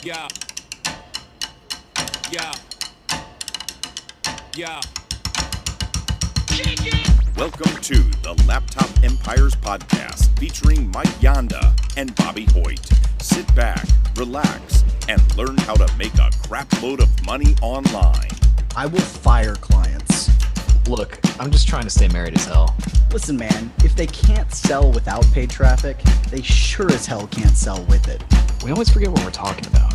Yeah, yeah, yeah. Welcome to the Laptop Empires podcast featuring Mike Yanda and Bobby Hoyt. Sit back, relax, and learn how to make a crap load of money online. I will fire clients. Look, I'm just trying to stay married as hell. Listen, man, if they can't sell without paid traffic, they sure as hell can't sell with it. We always forget what we're talking about.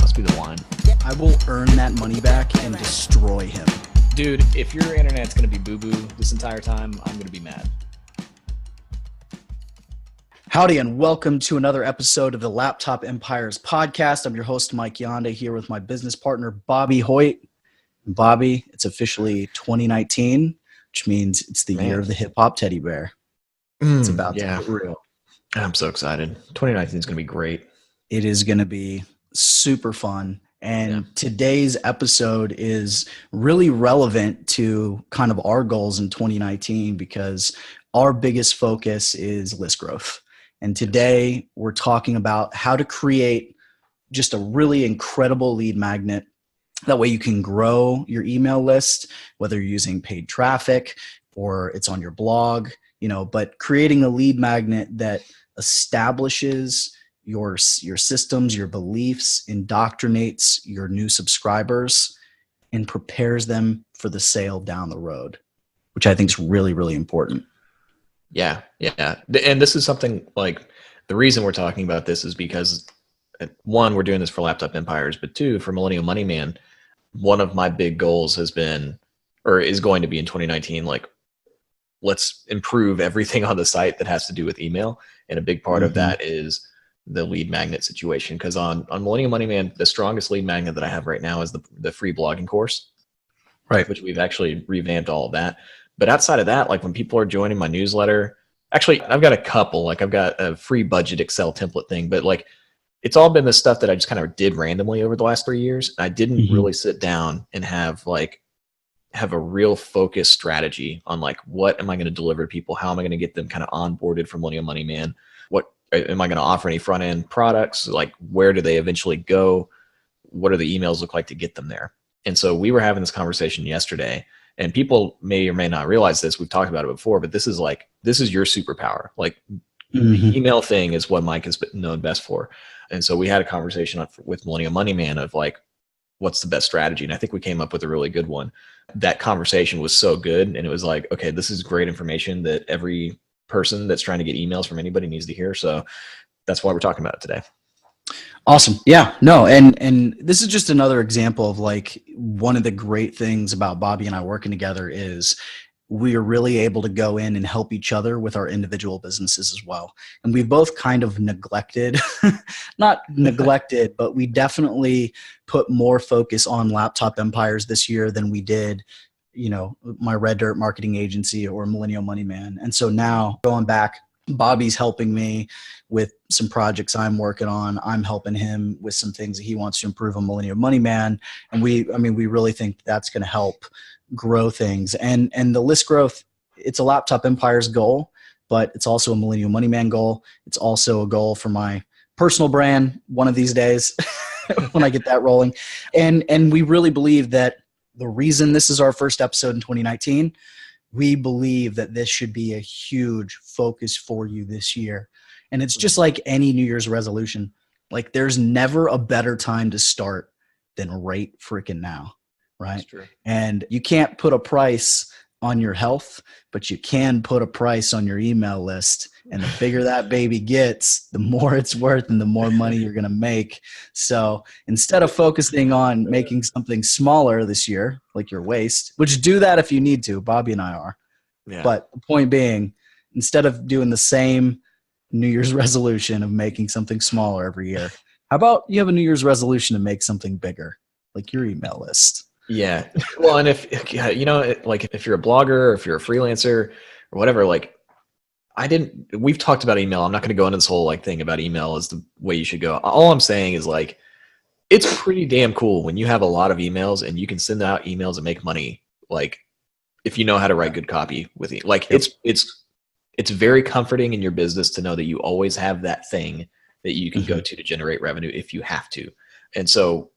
Must be the wine. I will earn that money back and destroy him. Dude, if your internet's going to be boo-boo this entire time, I'm going to be mad. Howdy, and welcome to another episode of the Laptop Empires podcast. I'm your host, Mike Yanda, here with my business partner, Bobby Hoyt. And Bobby, it's officially 2019, which means it's the year of the hip-hop teddy bear. It's about to get real. I'm so excited. 2019 is going to be great. It is going to be super fun. And today's episode is really relevant to kind of our goals in 2019 because our biggest focus is list growth. And today we're talking about how to create just a really incredible lead magnet. That way you can grow your email list, whether you're using paid traffic or it's on your blog, but creating a lead magnet that establishes your systems, your beliefs, indoctrinates your new subscribers, and prepares them for the sale down the road, which I think is really, really important. Yeah. And this is something like the reason we're talking about this is because one, we're doing this for Laptop Empires, but two, for Millennial Money Man, one of my big goals has been, or is going to be in 2019, like let's improve everything on the site that has to do with email. And a big part of that is the lead magnet situation. Because on Millennial Money Man, the strongest lead magnet that I have right now is the free blogging course, right? Which we've actually revamped all of that. But outside of that, like when people are joining my newsletter, actually, I've got a couple, like I've got a free budget Excel template thing, but like it's all been the stuff that I just kind of did randomly over the last 3 years. I didn't really sit down and have a real focused strategy on like, what am I going to deliver to people? How am I going to get them kind of onboarded from Millennial Money Man? What am I going to offer any front end products? Like, where do they eventually go? What do the emails look like to get them there? And so we were having this conversation yesterday, and people may or may not realize this. We've talked about it before, but this is your superpower. Like the email thing is what Mike has been known best for. And so we had a conversation with Millennial Money Man of like, what's the best strategy? And I think we came up with a really good one. That conversation was so good. And it was like, okay, this is great information that every person that's trying to get emails from anybody needs to hear. So that's why we're talking about it today. Awesome. Yeah, no. And this is just another example of like one of the great things about Bobby and I working together is we are really able to go in and help each other with our individual businesses as well. And we've both kind of neglected, not neglected, but we definitely put more focus on Laptop Empires this year than we did, my Red Dirt marketing agency or Millennial Money Man. And so now going back, Bobby's helping me with some projects I'm working on. I'm helping him with some things that he wants to improve on Millennial Money Man. And we really think that's going to help grow things. And the list growth, it's a Laptop Empires goal, but it's also a Millennial Money Man goal. It's also a goal for my personal brand one of these days when I get that rolling. And we really believe that the reason this is our first episode in 2019, we believe that this should be a huge focus for you this year. And it's just like any New Year's resolution. Like there's never a better time to start than right freaking now, right? That's true. And you can't put a price on your health, but you can put a price on your email list. And the bigger that baby gets, the more it's worth and the more money you're going to make. So instead of focusing on making something smaller this year, like your waist, which do that if you need to, Bobby and I are. Yeah. But the point being, instead of doing the same New Year's resolution of making something smaller every year, how about you have a New Year's resolution to make something bigger, like your email list? Yeah. Well, and if you're a blogger or if you're a freelancer or whatever, like we've talked about email. I'm not going to go into this whole thing about email as the way you should go. All I'm saying is like, it's pretty damn cool when you have a lot of emails and you can send out emails and make money. Like if you know how to write good copy with it, like it's very comforting in your business to know that you always have that thing that you can go to generate revenue if you have to. And so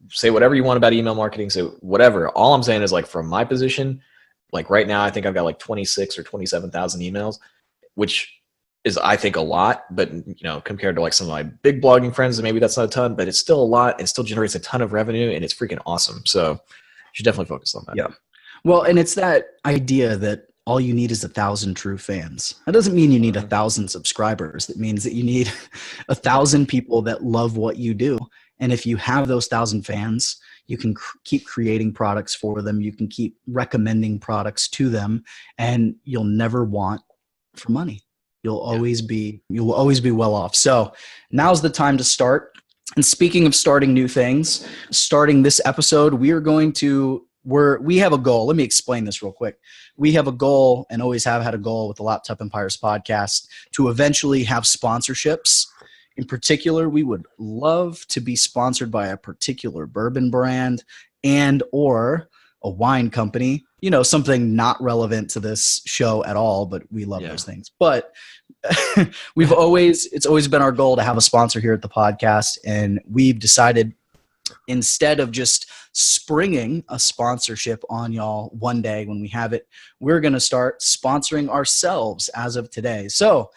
say whatever you want about email marketing. So whatever, all I'm saying is like from my position, like right now, I think I've got like 26 or 27,000 emails, which is, I think, a lot, but compared to like some of my big blogging friends, maybe that's not a ton, but it's still a lot. It still generates a ton of revenue and it's freaking awesome. So you should definitely focus on that. Yeah. Well, and it's that idea that all you need is 1,000 true fans. That doesn't mean you need 1,000 subscribers. That means that you need 1,000 people that love what you do. And if you have those 1,000 fans, you can keep creating products for them. You can keep recommending products to them, and you'll never want for money. You'll always be well off. So now's the time to start. And speaking of starting new things, starting this episode, we have a goal. Let me explain this real quick. We have a goal, and always have had a goal with the Laptop Empires podcast, to eventually have sponsorships. In particular, we would love to be sponsored by a particular bourbon brand and or a wine company, something not relevant to this show at all, but we love those things. But it's always been our goal to have a sponsor here at the podcast. And we've decided, instead of just springing a sponsorship on y'all one day when we have it, we're going to start sponsoring ourselves as of today. So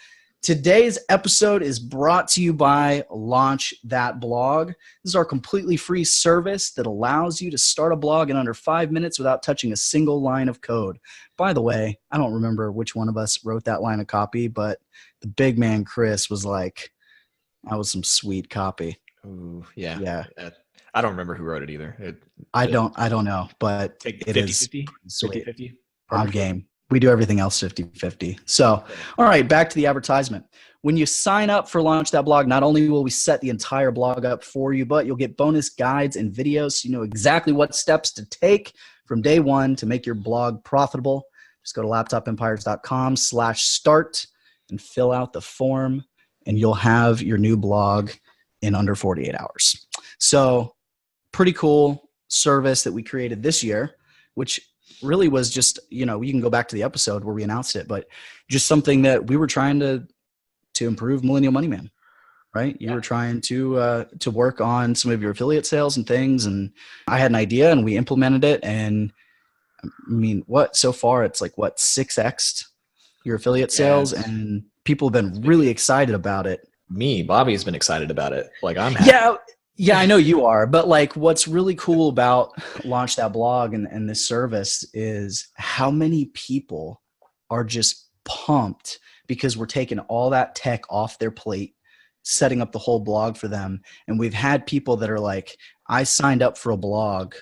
today's episode is brought to you by Launch That Blog. This is our completely free service that allows you to start a blog in under 5 minutes without touching a single line of code. By the way, I don't remember which one of us wrote that line of copy, but the big man Chris was like, that was some sweet copy. Ooh, yeah. Yeah. I don't remember who wrote it either. I don't know, but it 50, is 50, sweet. 50-50. I'm game. We do everything else 50-50. So, all right, back to the advertisement. When you sign up for Launch That Blog, not only will we set the entire blog up for you, but you'll get bonus guides and videos so you know exactly what steps to take from day one to make your blog profitable. Just go to laptopempires.com/start and fill out the form, and you'll have your new blog in under 48 hours. So, pretty cool service that we created this year, which really was just, you can go back to the episode where we announced it, but just something that we were trying to improve Millennial Money Man, right? You were trying to work on some of your affiliate sales and things. And I had an idea and we implemented it. And I mean, so far it's like 6x'd your affiliate sales, and people have been really excited about it. Bobby's been excited about it. Like, I'm happy. Yeah, I know you are, but like what's really cool about Launch That Blog and this service is how many people are just pumped because we're taking all that tech off their plate, setting up the whole blog for them. And we've had people that are like, I signed up for a blog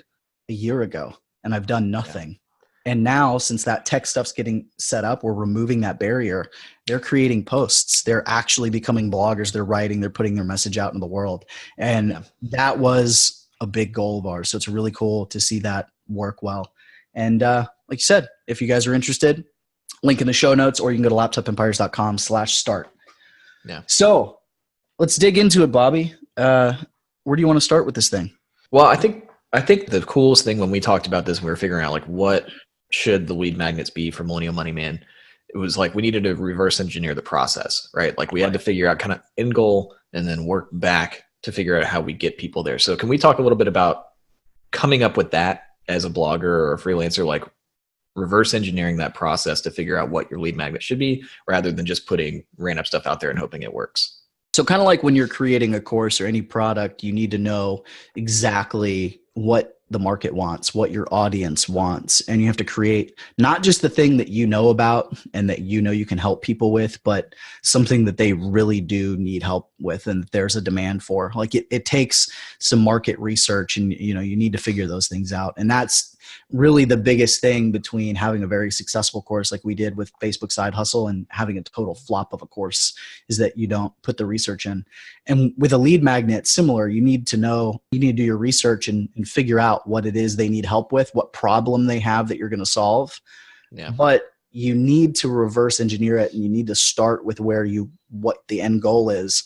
a year ago and I've done nothing. Yeah. And now, since that tech stuff's getting set up, we're removing that barrier. They're creating posts. They're actually becoming bloggers. They're writing. They're putting their message out in the world. And that was a big goal of ours. So it's really cool to see that work well. And like you said, if you guys are interested, link in the show notes, or you can go to laptopempires.com/start. Yeah. So let's dig into it, Bobby. Where do you want to start with this thing? Well, I think the coolest thing when we talked about this, we were figuring out like what should the lead magnets be for Millennial Money Man. It was like we needed to reverse engineer the process, right? Like we had to figure out kind of end goal and then work back to figure out how we get people there. So can we talk a little bit about coming up with that as a blogger or a freelancer, like reverse engineering that process to figure out what your lead magnet should be, rather than just putting random stuff out there and hoping it works? So kind of like when you're creating a course or any product, you need to know exactly what the market wants, what your audience wants. And you have to create not just the thing that you know about and that you can help people with, but something that they really do need help with and that there's a demand for. Like it takes some market research, and you need to figure those things out. And that's really the biggest thing between having a very successful course like we did with Facebook Side Hustle and having a total flop of a course, is that you don't put the research in. And with a lead magnet, similar, you need to do your research and figure out what it is they need help with, what problem they have that you're going to solve. Yeah. But you need to reverse engineer it, and you need to start with what the end goal is.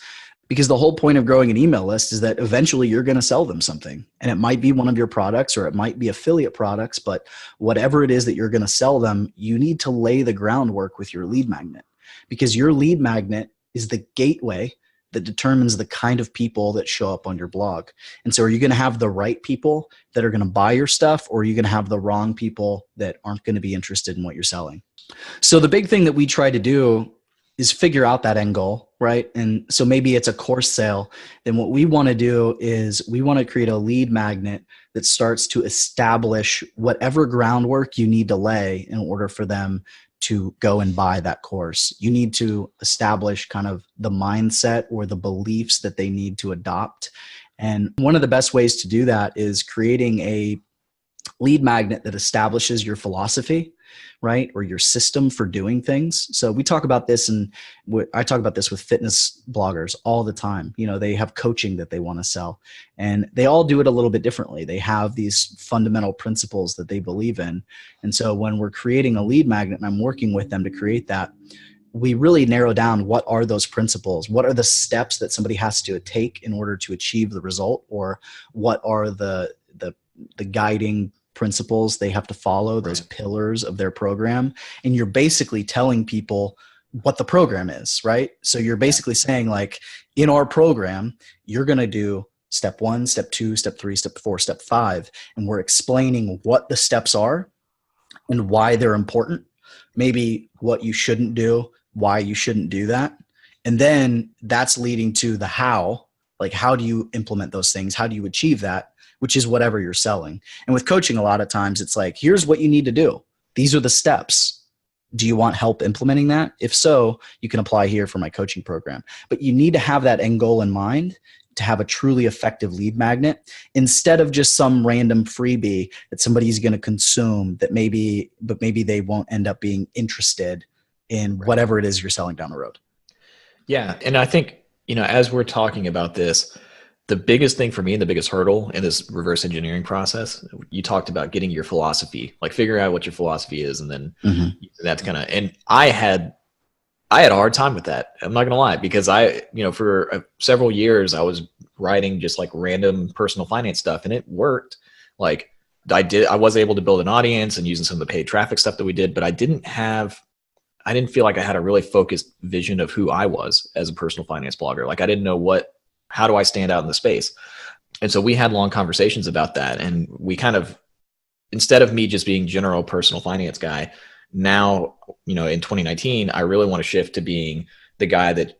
Because the whole point of growing an email list is that eventually you're going to sell them something. And it might be one of your products or it might be affiliate products, but whatever it is that you're going to sell them, you need to lay the groundwork with your lead magnet, because your lead magnet is the gateway that determines the kind of people that show up on your blog. And so are you going to have the right people that are going to buy your stuff, or are you going to have the wrong people that aren't going to be interested in what you're selling? So the big thing that we try to do is figure out that end goal, right? And so maybe it's a course sale. Then what we want to do is we want to create a lead magnet that starts to establish whatever groundwork you need to lay in order for them to go and buy that course. You need to establish kind of the mindset or the beliefs that they need to adopt. And one of the best ways to do that is creating a lead magnet that establishes your philosophy, right? Or your system for doing things. So we talk about this, and I talk about this with fitness bloggers all the time. You know, they have coaching that they want to sell, and they all do it a little bit differently. They have these fundamental principles that they believe in. And so when we're creating a lead magnet and I'm working with them to create that, we really narrow down what are those principles, what are the steps that somebody has to take in order to achieve the result, or what are the guiding principles they have to follow, those pillars of their program. And you're basically telling people what the program is, right? So you're basically saying, like, in our program, you're going to do step 1, step 2, step 3, step 4, step 5. And we're explaining what the steps are and why they're important, maybe what you shouldn't do, why you shouldn't do that. And then that's leading to the how, like, how do you implement those things? How do you achieve that? Which is whatever you're selling. And with coaching, a lot of times it's like, here's what you need to do. These are the steps. Do you want help implementing that? If so, you can apply here for my coaching program. But you need to have that end goal in mind to have a truly effective lead magnet, instead of just some random freebie that somebody's going to consume that maybe they won't end up being interested in whatever it is you're selling down the road. Yeah. And I think, as we're talking about this, the biggest thing for me and the biggest hurdle in this reverse engineering process, you talked about getting your philosophy, like figuring out what your philosophy is. And then that's and I had a hard time with that. I'm not going to lie, because for several years I was writing just like random personal finance stuff, and it worked. Like I was able to build an audience and using some of the paid traffic stuff that we did, but I didn't feel like I had a really focused vision of who I was as a personal finance blogger. Like I didn't know how do I stand out in the space? And so we had long conversations about that. And we kind of, instead of me just being general personal finance guy, now, in 2019, I really want to shift to being the guy that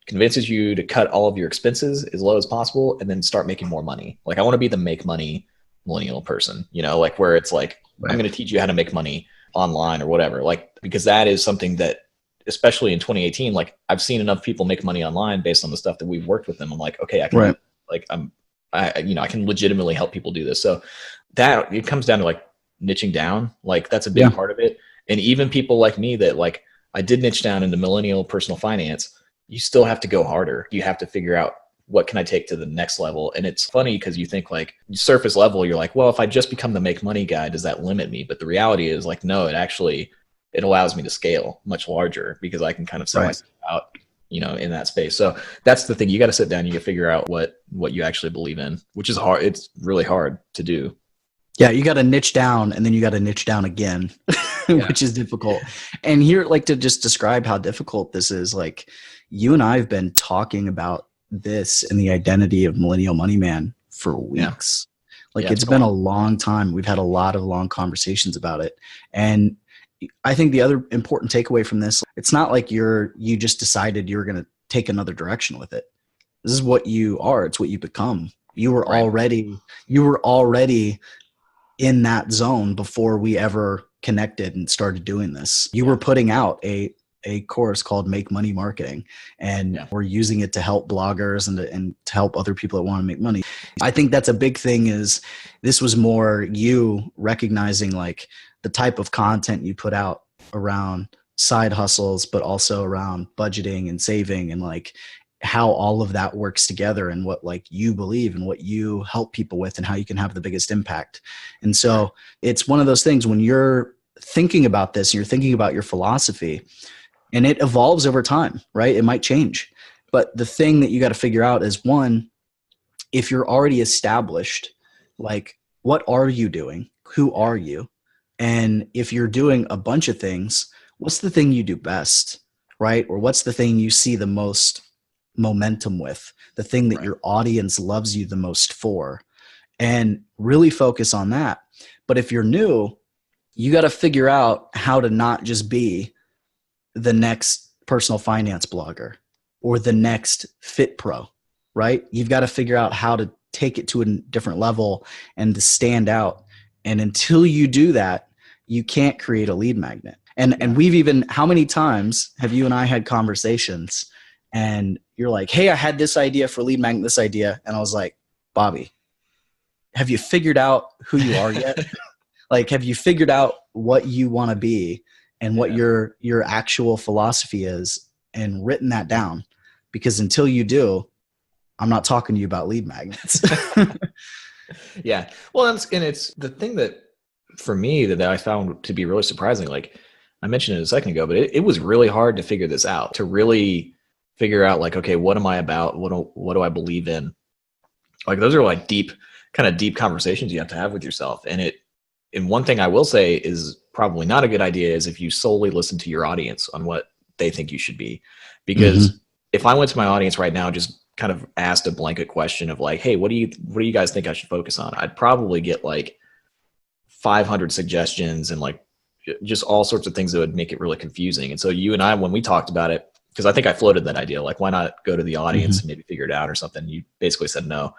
convinces you to cut all of your expenses as low as possible and then start making more money. Like I want to be the make money millennial person, like where it's like, I'm going to teach you how to make money online or whatever. Like, because that is something that, especially in 2018, like I've seen enough people make money online based on the stuff that we've worked with them. I'm like, okay, I can I can legitimately help people do this. So that it comes down to like niching down. Like that's a big part of it. And even people like me that like, I did niche down into millennial personal finance. You still have to go harder. You have to figure out what can I take to the next level. And it's funny because you think like surface level, you're like, well, if I just become the make money guy, does that limit me? But the reality is like, no, it allows me to scale much larger because I can kind of sell myself out, in that space. So that's the thing. You got to sit down, you got to figure out what you actually believe in, which is hard. It's really hard to do. Yeah. You got to niche down, and then you got to niche down again, which is difficult. And here, like, to just describe how difficult this is, like you and I have been talking about this and the identity of Millennial Money Man for weeks. Like it's been a long time. We've had a lot of long conversations about it. And I think the other important takeaway from this, it's not like you just decided you were going to take another direction with it. This is what you are. It's what you become. You were already in that zone before we ever connected and started doing this. You were putting out a course called Make Money Marketing, and we're using it to help bloggers and to help other people that want to make money. I think that's a big thing. Is this was more you recognizing like the type of content you put out around side hustles, but also around budgeting and saving, and like how all of that works together, and what like you believe and what you help people with, and how you can have the biggest impact. And so it's one of those things when you're thinking about this, you're thinking about your philosophy, and it evolves over time, right? It might change. But the thing that you got to figure out is, one, if you're already established, like what are you doing? Who are you? And if you're doing a bunch of things, what's the thing you do best, right? Or what's the thing you see the most momentum with, the thing that Right. your audience loves you the most for, and really focus on that. But if you're new, you got to figure out how to not just be the next personal finance blogger or the next fit pro, right? You've got to figure out how to take it to a different level and to stand out. And until you do that, you can't create a lead magnet. And we've even, how many times have you and I had conversations and you're like, hey, I had this idea for lead magnet, this idea. And I was like, Bobby, have you figured out who you are yet? Like, have you figured out what you want to be and what your actual philosophy is and written that down? Because until you do, I'm not talking to you about lead magnets. Yeah. Well, and it's the thing that for me that I found to be really surprising. Like I mentioned it a second ago, but it was really hard to figure this out, to really figure out like, okay, what am I about? What do I believe in? Like those are like deep conversations you have to have with yourself. And one thing I will say is probably not a good idea is if you solely listen to your audience on what they think you should be. Because if I went to my audience right now, just kind of asked a blanket question of like, hey, what do you guys think I should focus on? I'd probably get like 500 suggestions and like just all sorts of things that would make it really confusing. And so you and I, when we talked about it, because I think I floated that idea, like why not go to the audience and maybe figure it out or something? You basically said no.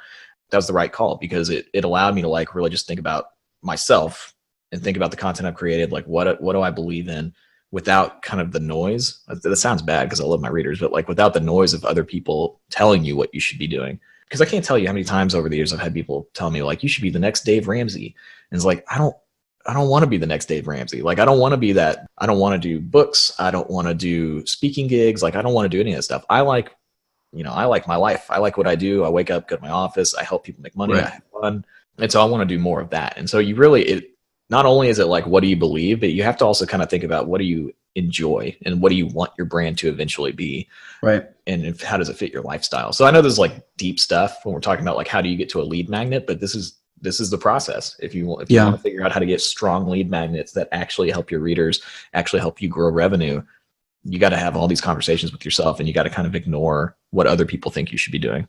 That was the right call because it allowed me to like really just think about myself and think about the content I've created. Like what do I believe in without kind of the noise? That sounds bad because I love my readers, but like without the noise of other people telling you what you should be doing. Because I can't tell you how many times over the years I've had people tell me like, you should be the next Dave Ramsey. And it's like, I don't want to be the next Dave Ramsey. Like, I don't want to be that. I don't want to do books. I don't want to do speaking gigs. Like, I don't want to do any of that stuff. I like my life. I like what I do. I wake up, go to my office. I help people make money. Right. I have fun. And so I want to do more of that. And so you really, not only is it like, what do you believe, but you have to also kind of think about what do you enjoy and what do you want your brand to eventually be. Right. And how does it fit your lifestyle? So I know there's like deep stuff when we're talking about like, how do you get to a lead magnet, but this is the process. If you want to figure out how to get strong lead magnets that actually help your readers, actually help you grow revenue, you got to have all these conversations with yourself and you got to kind of ignore what other people think you should be doing.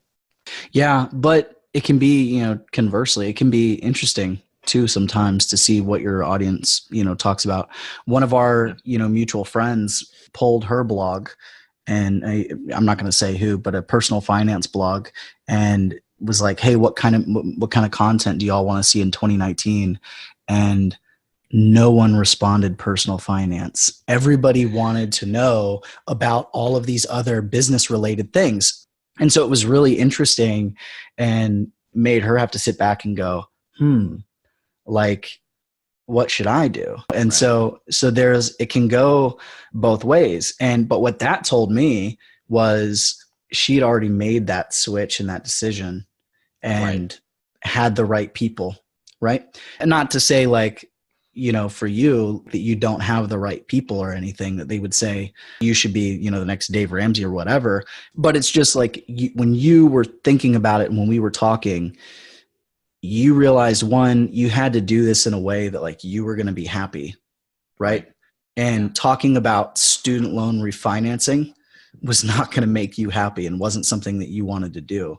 Yeah. But it can be, conversely, it can be interesting too sometimes to see what your audience, talks about. One of our, mutual friends pulled her blog, and I'm not going to say who, but a personal finance blog, and was like, hey, what kind of content do y'all want to see in 2019? And no one responded personal finance. Everybody wanted to know about all of these other business related things. And so it was really interesting and made her have to sit back and go, like, what should I do? And so it can go both ways. But what that told me was she'd already made that switch and that decision and had the right people. Right. And not to say like, for you that you don't have the right people or anything that they would say you should be, the next Dave Ramsey or whatever. But it's just like when you were thinking about it and when we were talking, you realized, one, you had to do this in a way that like you were going to be happy, right? And talking about student loan refinancing was not going to make you happy and wasn't something that you wanted to do.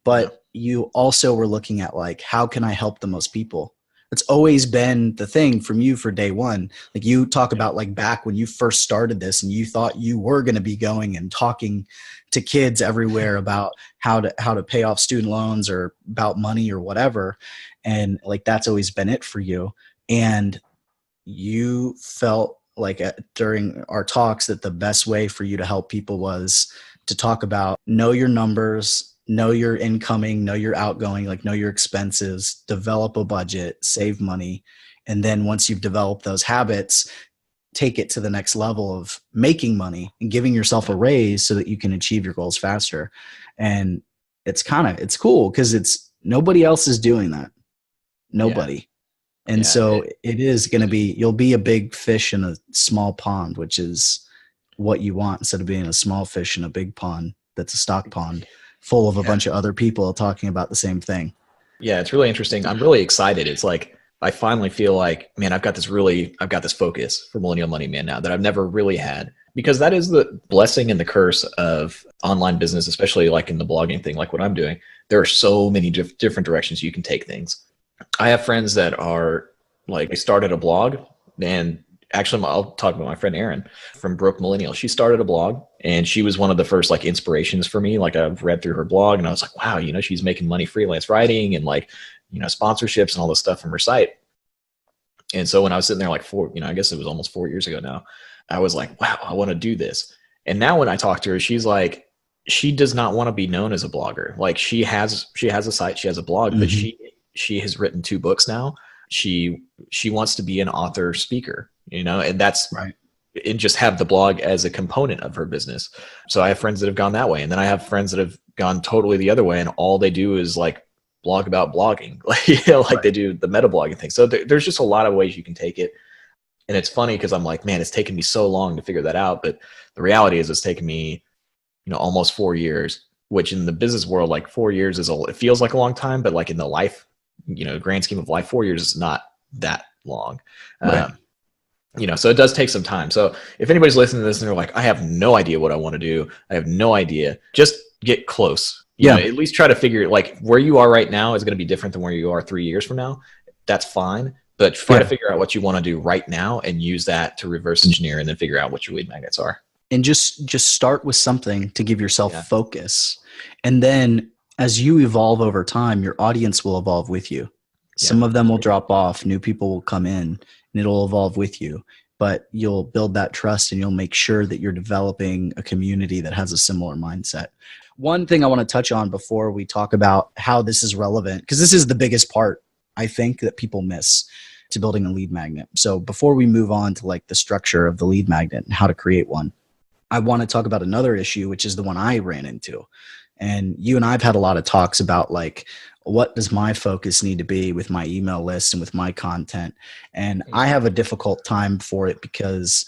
But you also were looking at like, how can I help the most people? It's always been the thing from you for day one. Like you talk about like back when you first started this and you thought you were going to be going and talking to kids everywhere about how to pay off student loans or about money or whatever. And like, that's always been it for you. And you felt like during our talks that the best way for you to help people was to talk about know your numbers, know your incoming, know your outgoing, like know your expenses, develop a budget, save money. And then once you've developed those habits, take it to the next level of making money and giving yourself a raise so that you can achieve your goals faster. And it's cool because nobody else is doing that. Nobody. Yeah. And so it is going to be, you'll be a big fish in a small pond, which is what you want instead of being a small fish in a big pond that's a stock pond full of a bunch of other people talking about the same thing. Yeah, it's really interesting. I'm really excited. It's like, I finally feel like, man, I've got this focus for Millennial Money Man now that I've never really had. because that is the blessing and the curse of online business, especially like in the blogging thing, like what I'm doing. There are so many different directions you can take things. I have friends that are like, they started a blog, and actually I'll talk about my friend Erin from Broke Millennial. She started a blog, and she was one of the first like inspirations for me. Like, I've read through her blog and I was like, wow, you know, she's making money freelance writing and like, you know, sponsorships and all this stuff from her site. And so when I was sitting there like I guess it was almost 4 years ago now, I was like, wow, I want to do this. And now when I talk to her, she's like, she does not want to be known as a blogger. Like, she has a site, she has a blog, but she has written 2 books now. She wants to be an author speaker, you know, and that's right. And just have the blog as a component of her business. So I have friends that have gone that way. And then I have friends that have gone totally the other way, and all they do is like blog about blogging, like, you know, like right. They do the meta blogging thing. So there's just a lot of ways you can take it. And it's funny because I'm like, man, it's taken me so long to figure that out. But the reality is it's taken me, you know, almost 4 years, which in the business world, like 4 years it feels like a long time, but like in the life, you know, grand scheme of life, 4 years is not that long. Right. You know, so it does take some time. So if anybody's listening to this and they're like, I have no idea what I want to do, I have no idea, just get close. You know, at least try to figure, like, where you are right now is going to be different than where you are 3 years from now. That's fine. But try to figure out what you want to do right now and use that to reverse engineer, and then figure out what your lead magnets are. And just start with something to give yourself focus. And then as you evolve over time, your audience will evolve with you. Some of them will drop off, new people will come in, and it'll evolve with you. But you'll build that trust, and you'll make sure that you're developing a community that has a similar mindset. One thing I want to touch on before we talk about how this is relevant, because this is the biggest part, I think, that people miss to building a lead magnet. So before we move on to like the structure of the lead magnet and how to create one, I want to talk about another issue, which is the one I ran into. And you and I have had a lot of talks about, like, what does my focus need to be with my email list and with my content? And I have a difficult time for it because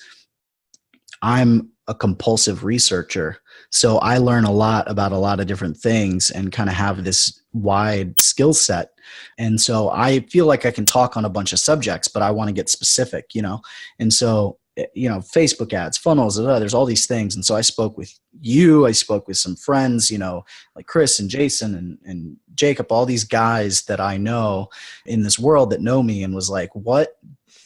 I'm a compulsive researcher. So I learn a lot about a lot of different things and kind of have this wide skill set. And so I feel like I can talk on a bunch of subjects, but I want to get specific, you know? And so, you know, Facebook ads, funnels, there's all these things. And so I spoke with you, I spoke with some friends, you know, like Chris and Jason and Jacob, all these guys that I know in this world that know me, and was like,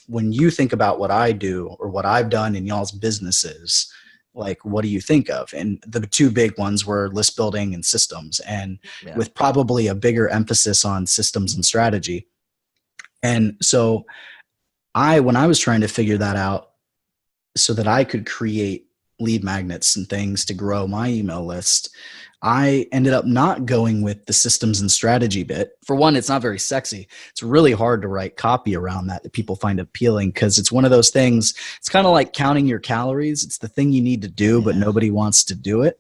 when you think about what I do or what I've done in y'all's businesses, like, what do you think of? And the 2 big ones were list building and systems, and with probably a bigger emphasis on systems and strategy. And so when I was trying to figure that out so that I could create lead magnets and things to grow my email list, I ended up not going with the systems and strategy bit. For one, it's not very sexy. It's really hard to write copy around that people find appealing, because it's one of those things. It's kind of like counting your calories. It's the thing you need to do, but nobody wants to do it.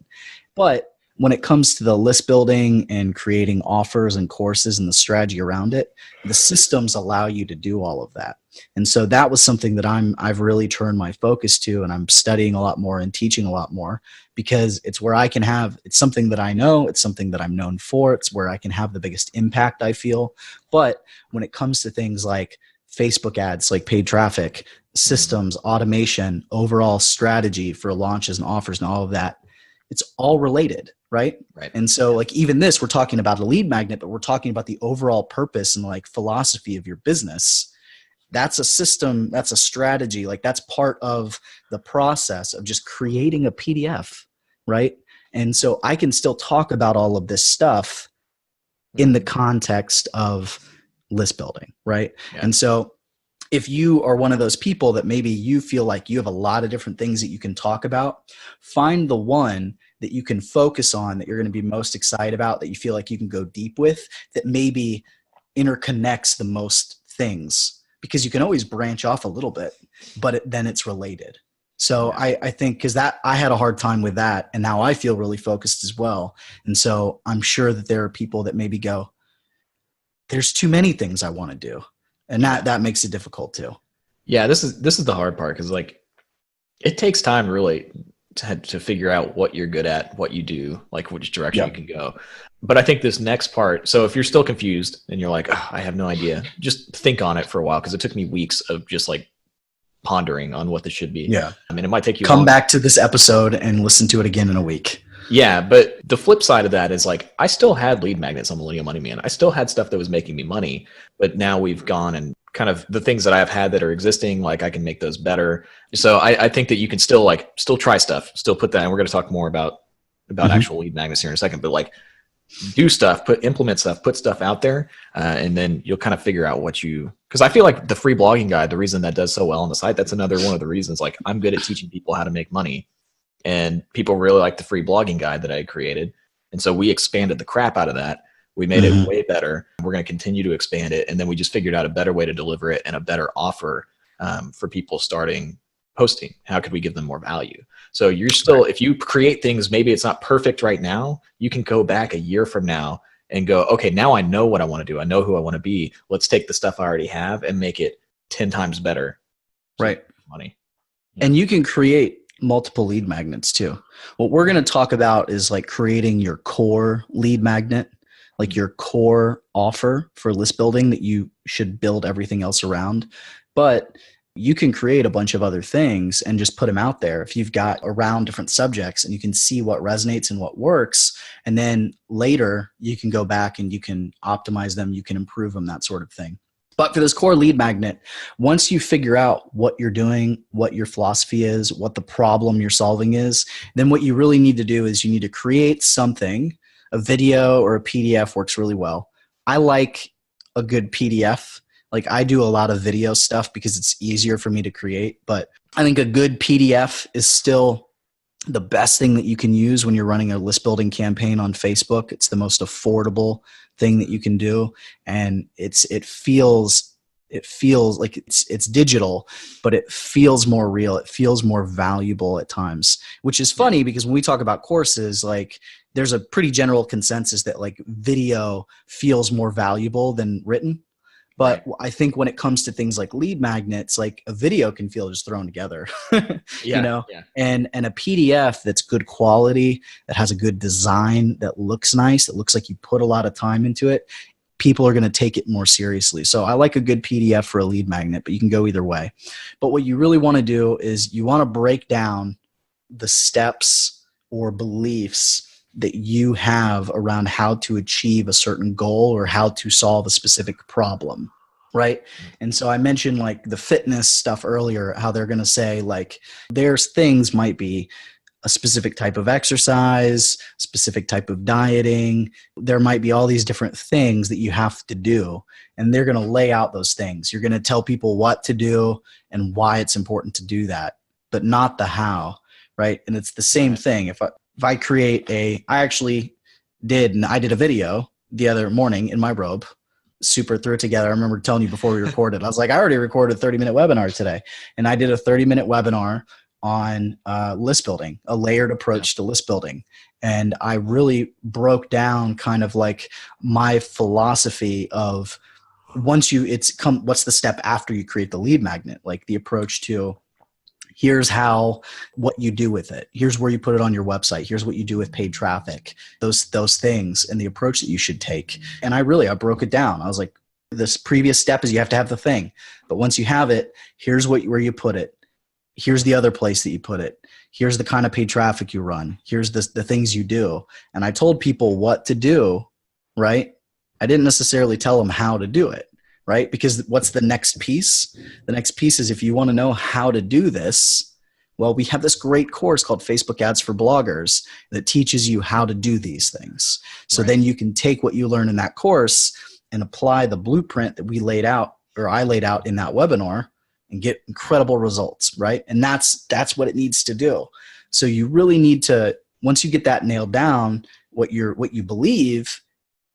But when it comes to the list building and creating offers and courses and the strategy around it, the systems allow you to do all of that. And so that was something that I've really turned my focus to, and I'm studying a lot more and teaching a lot more, because it's where I can it's something that I know, it's something that I'm known for, it's where I can have the biggest impact, I feel. But when it comes to things like Facebook ads, like paid traffic, systems, automation, overall strategy for launches and offers and all of that, it's all related, right? And so, like, even this, we're talking about a lead magnet, but we're talking about the overall purpose and like philosophy of your business. That's a system, that's a strategy. Like, that's part of the process of just creating a PDF, right? And so I can still talk about all of this stuff in the context of list building, right? And so if you are one of those people that maybe you feel like you have a lot of different things that you can talk about, find the one that you can focus on, that you're going to be most excited about, that you feel like you can go deep with, that maybe interconnects the most things, because you can always branch off a little bit, but then it's related. So I think, because I had a hard time with that, and now I feel really focused as well. And so I'm sure that there are people that maybe go, there's too many things I want to do. And that makes it difficult too. Yeah, this is the hard part, because like, it takes time really to figure out what you're good at, what you do, like which direction you can go. But I think this next part, so if you're still confused and you're like, oh, I have no idea, just think on it for a while, because it took me weeks of just like pondering on what this should be. Yeah. I mean, it might take you Come back to this episode and listen to it again in a week. Yeah, but the flip side of that is like, I still had lead magnets on Millennial Money Man. I still had stuff that was making me money, but now we've gone and kind of the things that I've had that are existing, like I can make those better. So I think that you can still try stuff, still put that, and we're going to talk more about actual lead magnets here in a second, but like do stuff, implement stuff, put stuff out there, and then you'll kind of figure out because I feel like the free blogging guide, the reason that does so well on the site, that's another one of the reasons, like I'm good at teaching people how to make money. And people really like the free blogging guide that I created. And so we expanded the crap out of that. We made it way better. We're going to continue to expand it. And then we just figured out a better way to deliver it and a better offer for people starting posting. How could we give them more value? So you're still, if you create things, maybe it's not perfect right now, you can go back a year from now and go, okay, now I know what I want to do. I know who I want to be. Let's take the stuff I already have and make it 10 times better. Right. Money. And you can create multiple lead magnets too. What we're going to talk about is like creating your core lead magnet, like your core offer for list building that you should build everything else around. But you can create a bunch of other things and just put them out there if you've got around different subjects, and you can see what resonates and what works. And then later you can go back and you can optimize them, you can improve them, that sort of thing. But for this core lead magnet, once you figure out what you're doing, what your philosophy is, what the problem you're solving is, then what you really need to do is you need to create something. A video or a PDF works really well. I like a good PDF. Like I do a lot of video stuff because it's easier for me to create, but I think a good PDF is still the best thing that you can use when you're running a list building campaign on Facebook. It's the most affordable thing that you can do. And it feels like it's digital, but it feels more real. It feels more valuable at times, which is funny because when we talk about courses, like there's a pretty general consensus that like video feels more valuable than written. But I think when it comes to things like lead magnets, like a video can feel just thrown together, you know, and a PDF that's good quality, that has a good design, that looks nice, that looks like you put a lot of time into it, people are going to take it more seriously. So I like a good PDF for a lead magnet, but you can go either way. But what you really want to do is you want to break down the steps or beliefs that you have around how to achieve a certain goal or how to solve a specific problem, right? And so I mentioned like the fitness stuff earlier, how they're going to say like there's things might be a specific type of exercise, specific type of dieting. There might be all these different things that you have to do, and they're going to lay out those things. You're going to tell people what to do and why it's important to do that, but not the how, right? And it's the same thing. If I create I did a video the other morning in my robe, super threw it together. I remember telling you before we recorded, I was like, I already recorded a 30-minute webinar today. And I did a 30-minute webinar on list building, a layered approach to list building. And I really broke down kind of like my philosophy of what's the step after you create the lead magnet, like the approach to here's what you do with it. Here's where you put it on your website. Here's what you do with paid traffic, those things, and the approach that you should take. And I broke it down. I was like, this previous step is you have to have the thing, but once you have it, here's where you put it. Here's the other place that you put it. Here's the kind of paid traffic you run. Here's the things you do. And I told people what to do, right? I didn't necessarily tell them how to do it. Right? Because what's the next piece? The next piece is if you want to know how to do this, well, we have this great course called Facebook Ads for Bloggers that teaches you how to do these things. So then you can take what you learn in that course and apply the blueprint that I laid out in that webinar and get incredible results, right? And that's what it needs to do. So you really need to, once you get that nailed down, what you believe,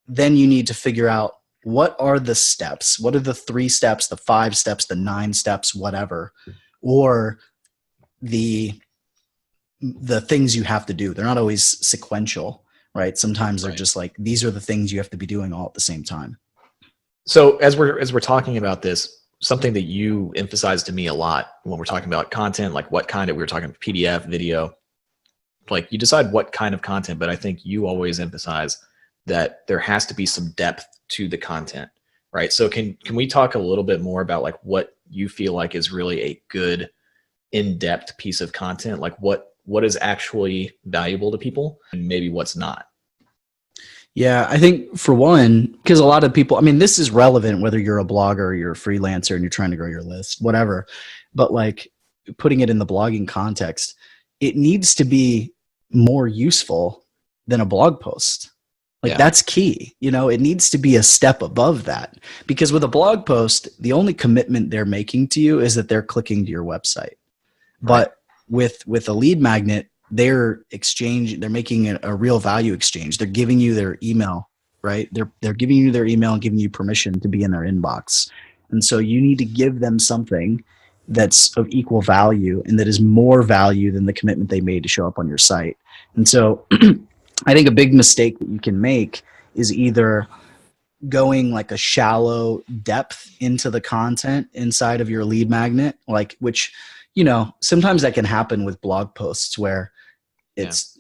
then you need to figure out what are the steps? What are the 3 steps, the 5 steps, the 9 steps, whatever, or the things you have to do. They're not always sequential, right? Sometimes they're just like, these are the things you have to be doing all at the same time. So as we're talking about this, something that you emphasize to me a lot when we're talking about content, like what kind of, we were talking PDF, video, like you decide what kind of content, but I think you always emphasize that there has to be some depth to the content, right? So can we talk a little bit more about like what you feel like is really a good in-depth piece of content? Like what is actually valuable to people and maybe what's not? Yeah, I think for one, because a lot of people, I mean, this is relevant whether you're a blogger or you're a freelancer and you're trying to grow your list, whatever. But like putting it in the blogging context, it needs to be more useful than a blog post. Like that's key. You know, it needs to be a step above that, because with a blog post, the only commitment they're making to you is that they're clicking to your website. But with a lead magnet, they're making a real value exchange. They're giving you their email, right? They're giving you their email and giving you permission to be in their inbox. And so you need to give them something that's of equal value and that is more value than the commitment they made to show up on your site. And so I think a big mistake that you can make is either going like a shallow depth into the content inside of your lead magnet, like, which, you know, sometimes that can happen with blog posts where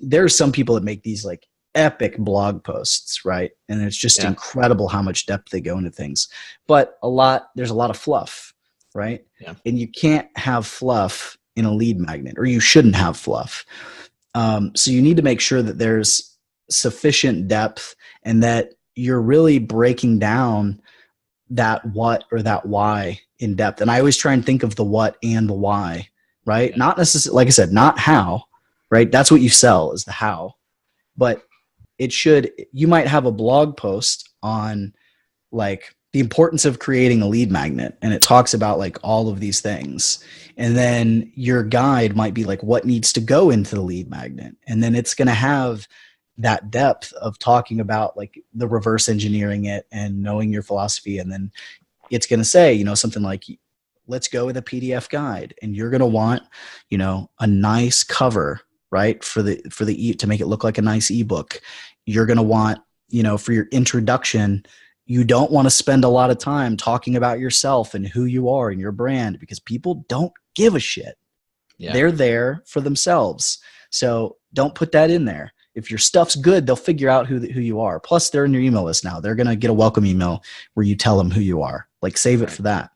there's some people that make these like epic blog posts, right? And it's just incredible how much depth they go into things. But there's a lot of fluff, right? Yeah. And you can't have fluff in a lead magnet, or you shouldn't have fluff. So you need to make sure that there's sufficient depth and that you're really breaking down that what or that why in depth. And I always try and think of the what and the why, right? Yeah. Not necessarily, like I said, not how, right? That's what you sell is the how. But you might have a blog post on like the importance of creating a lead magnet, and it talks about like all of these things. And then your guide might be like what needs to go into the lead magnet. And then it's going to have that depth of talking about like the reverse engineering it and knowing your philosophy. And then it's going to say, you know, something like, let's go with a PDF guide. And you're going to want, you know, a nice cover, right? To make it look like a nice ebook. You're going to want, you know, for your introduction, you don't want to spend a lot of time talking about yourself and who you are and your brand, because people don't give a shit. Yeah. They're there for themselves. So don't put that in there. If your stuff's good, they'll figure out who you are. Plus, they're in your email list now. They're going to get a welcome email where you tell them who you are. Like, save it for that.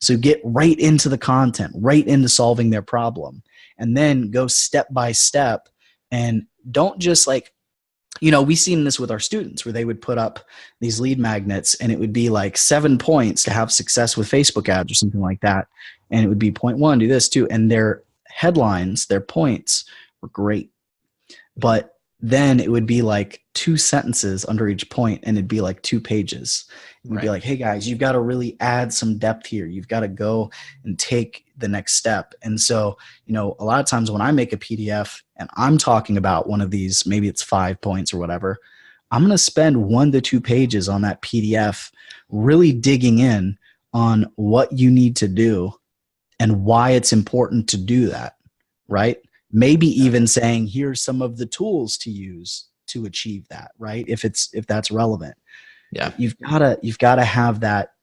So get right into the content, right into solving their problem. And then go step by step. And don't just like, you know, we've seen this with our students where they would put up these lead magnets and it would be like 7 points to have success with Facebook ads or something like that. And it would be point 1, do this too. And their headlines, their points were great. But then it would be like 2 sentences under each point, and it'd be like 2 pages. And you'd be like, hey guys, you've got to really add some depth here. You've got to go and take the next step. And so, you know, a lot of times when I make a PDF and I'm talking about one of these, maybe it's 5 points or whatever, I'm going to spend 1 to 2 pages on that PDF, really digging in on what you need to do and why it's important to do that, right? Maybe even saying, here's some of the tools to use to achieve that, right? If that's relevant. Yeah. You've got to have that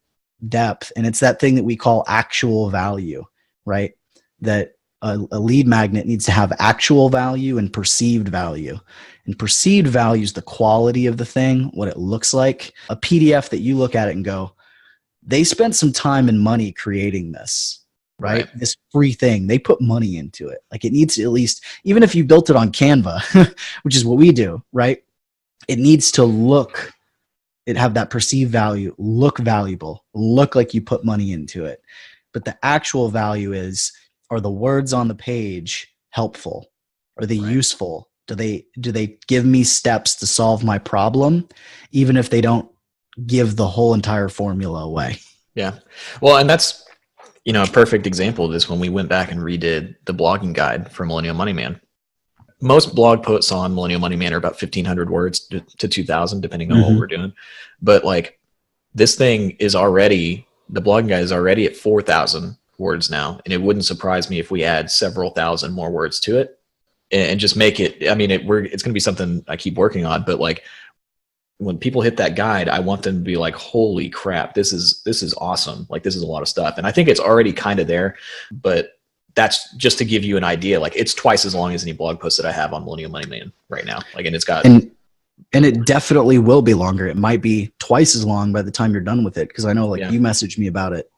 depth. And it's that thing that we call actual value, right? That a lead magnet needs to have actual value and perceived value. And perceived value is the quality of the thing, what it looks like. A PDF that you look at it and go, they spent some time and money creating this. Right? This free thing, they put money into it. Like, it needs to, at least, even if you built it on Canva, which is what we do, right? It needs to have that perceived value, look valuable, look like you put money into it. But the actual value are the words on the page helpful? Are they useful? Do they give me steps to solve my problem, even if they don't give the whole entire formula away? Yeah. Well, and that's, you know, a perfect example of this when we went back and redid the blogging guide for Millennial Money Man. Most blog posts on Millennial Money Man are about 1,500 words to 2,000, depending on what we're doing. But like, this thing is already, the blogging guide is already at 4,000 words now. And it wouldn't surprise me if we add several thousand more words to it and just make it, I mean, it's going to be something I keep working on, but like, when people hit that guide, I want them to be like, holy crap, this is awesome. Like, this is a lot of stuff. And I think it's already kind of there, but that's just to give you an idea. Like, it's twice as long as any blog post that I have on Millennial Money Man right now. Like, and it's got And it definitely will be longer. It might be twice as long by the time you're done with it. Because I know, like, you messaged me about it.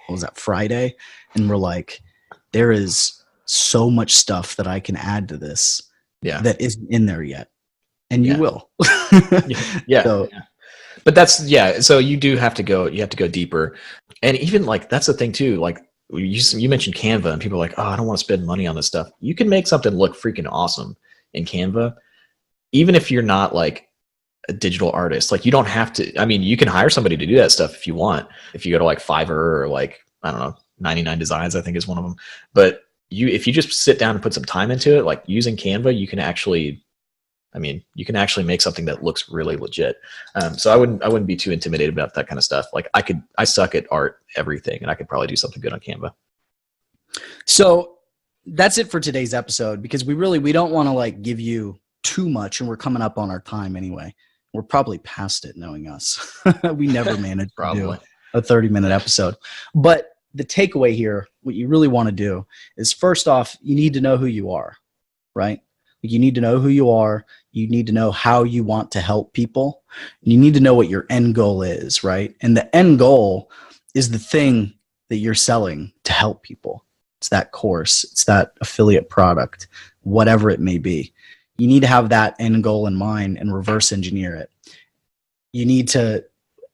What was that, Friday? And we're like, there is so much stuff that I can add to this that isn't in there yet. And you will. So, but that's, so you do have to go, you have to go deeper. And even like, that's the thing too. Like you mentioned Canva and people are like, oh, I don't want to spend money on this stuff. You can make something look freaking awesome in Canva. Even if you're not like a digital artist, like you don't have to, I mean, you can hire somebody to do that stuff if you want. If you go to like Fiverr or like, I don't know, 99 Designs, I think is one of them. But if you just sit down and put some time into it, like using Canva, you can actually make something that looks really legit. So I wouldn't be too intimidated about that kind of stuff. Like I suck at art, everything, and I could probably do something good on Canva. So that's it for today's episode, because we don't want to like give you too much, and we're coming up on our time anyway. We're probably past it, knowing us. We never managed to do a 30-minute episode. But the takeaway here, what you really want to do is, first off, you need to know who you are, right? You need to know who you are. You need to know how you want to help people. You need to know what your end goal is, right? And the end goal is the thing that you're selling to help people. It's that course. It's that affiliate product, whatever it may be. You need to have that end goal in mind and reverse engineer it. You need to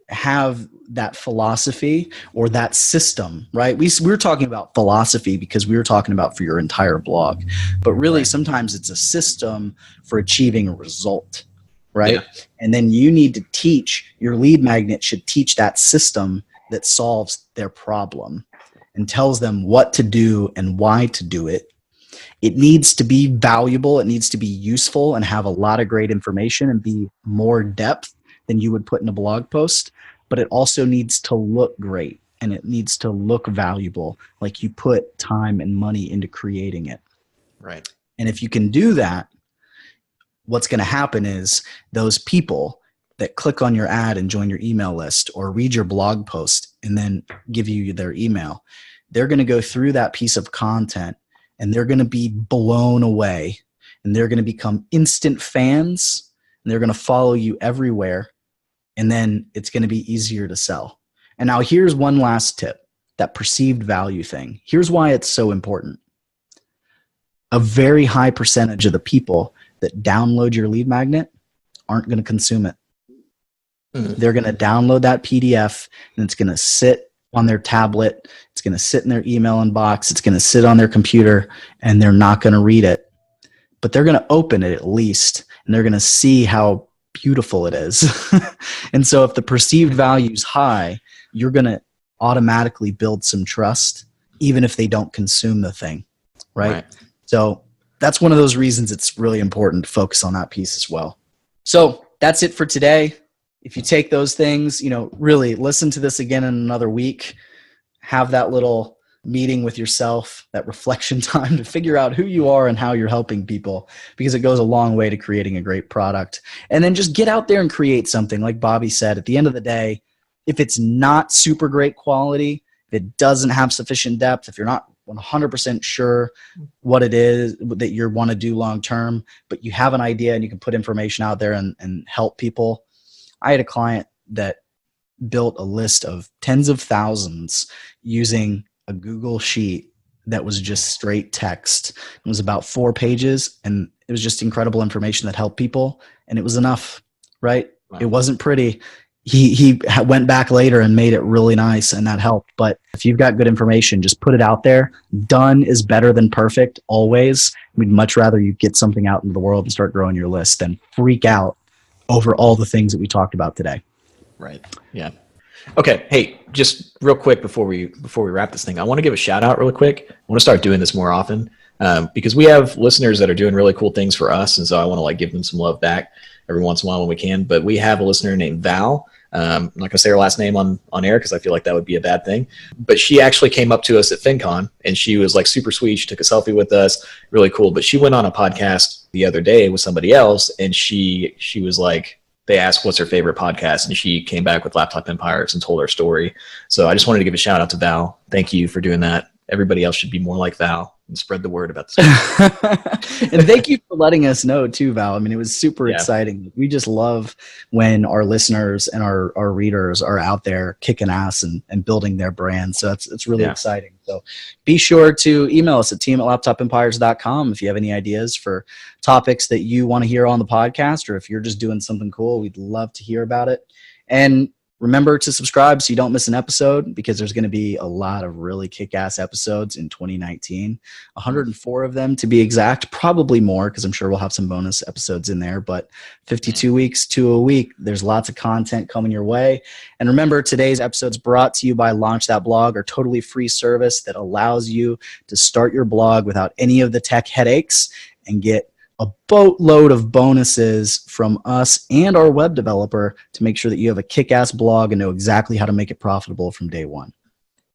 have that philosophy or that system, right? We're talking about philosophy because we were talking about for your entire blog, but really sometimes it's a system for achieving a result, right? Yeah. And then you need to teach, your lead magnet should teach that system that solves their problem and tells them what to do and why to do it. It needs to be valuable. It needs to be useful and have a lot of great information and be more depth than you would put in a blog post. But it also needs to look great and it needs to look valuable, like you put time and money into creating it. Right. And if you can do that, what's going to happen is those people that click on your ad and join your email list or read your blog post and then give you their email, they're going to go through that piece of content and they're going to be blown away and they're going to become instant fans and they're going to follow you everywhere. And then it's going to be easier to sell. And now here's one last tip, that perceived value thing. Here's why it's so important. A very high percentage of the people that download your lead magnet aren't going to consume it. Mm-hmm. They're going to download that PDF and it's going to sit on their tablet. It's going to sit in their email inbox. It's going to sit on their computer and they're not going to read it. But they're going to open it at least and they're going to see how beautiful it is. And so if the perceived value is high, you're going to automatically build some trust, even if they don't consume the thing, right? So that's one of those reasons it's really important to focus on that piece as well. So that's it for today. If you take those things, really listen to this again in another week, have that little meeting with yourself, that reflection time to figure out who you are and how you're helping people, because it goes a long way to creating a great product. And then just get out there and create something. Like Bobby said, at the end of the day, if it's not super great quality, if it doesn't have sufficient depth, if you're not 100% sure what it is that you want to do long term, but you have an idea and you can put information out there and help people. I had a client that built a list of tens of thousands using a Google sheet that was just straight text. It was about 4 pages and it was just incredible information that helped people. And it was enough, right? Wow. It wasn't pretty. He went back later and made it really nice and that helped. But if you've got good information, just put it out there. Done is better than perfect always. We'd much rather you get something out into the world and start growing your list than freak out over all the things that we talked about today. Right. Yeah. Okay. Hey, just real quick before we wrap this thing, I want to give a shout out really quick. I want to start doing this more often because we have listeners that are doing really cool things for us. And so I want to give them some love back every once in a while when we can. But we have a listener named Val. I'm not going to say her last name on air because I feel like that would be a bad thing. But she actually came up to us at FinCon and she was super sweet. She took a selfie with us. Really cool. But she went on a podcast the other day with somebody else and she was like, they asked what's her favorite podcast, and she came back with Laptop Empires and told her story. So I just wanted to give a shout out to Val. Thank you for doing that. everybody else should be more like Val and spread the word about this. And thank you for letting us know too, Val. I mean, it was super Yeah. exciting. We just love when our listeners and our readers are out there kicking ass and building their brand. So it's really exciting. So be sure to email us at team@laptopempires.com if you have any ideas for topics that you want to hear on the podcast, or if you're just doing something cool, we'd love to hear about it. And remember to subscribe so you don't miss an episode, because there's going to be a lot of really kick-ass episodes in 2019. 104 of them to be exact, probably more because I'm sure we'll have some bonus episodes in there, but 52 weeks to a week. There's lots of content coming your way. And remember, today's episode's brought to you by Launch That Blog, our totally free service that allows you to start your blog without any of the tech headaches and get a boatload of bonuses from us and our web developer to make sure that you have a kick-ass blog and know exactly how to make it profitable from day one.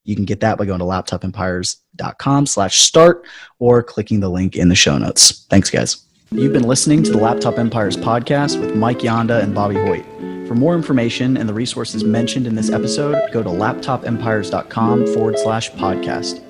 You can get that by going to laptopempires.com/start or clicking the link in the show notes. Thanks, guys. You've been listening to the Laptop Empires podcast with Mike Yanda and Bobby Hoyt. For more information and the resources mentioned in this episode, go to laptopempires.com/podcast.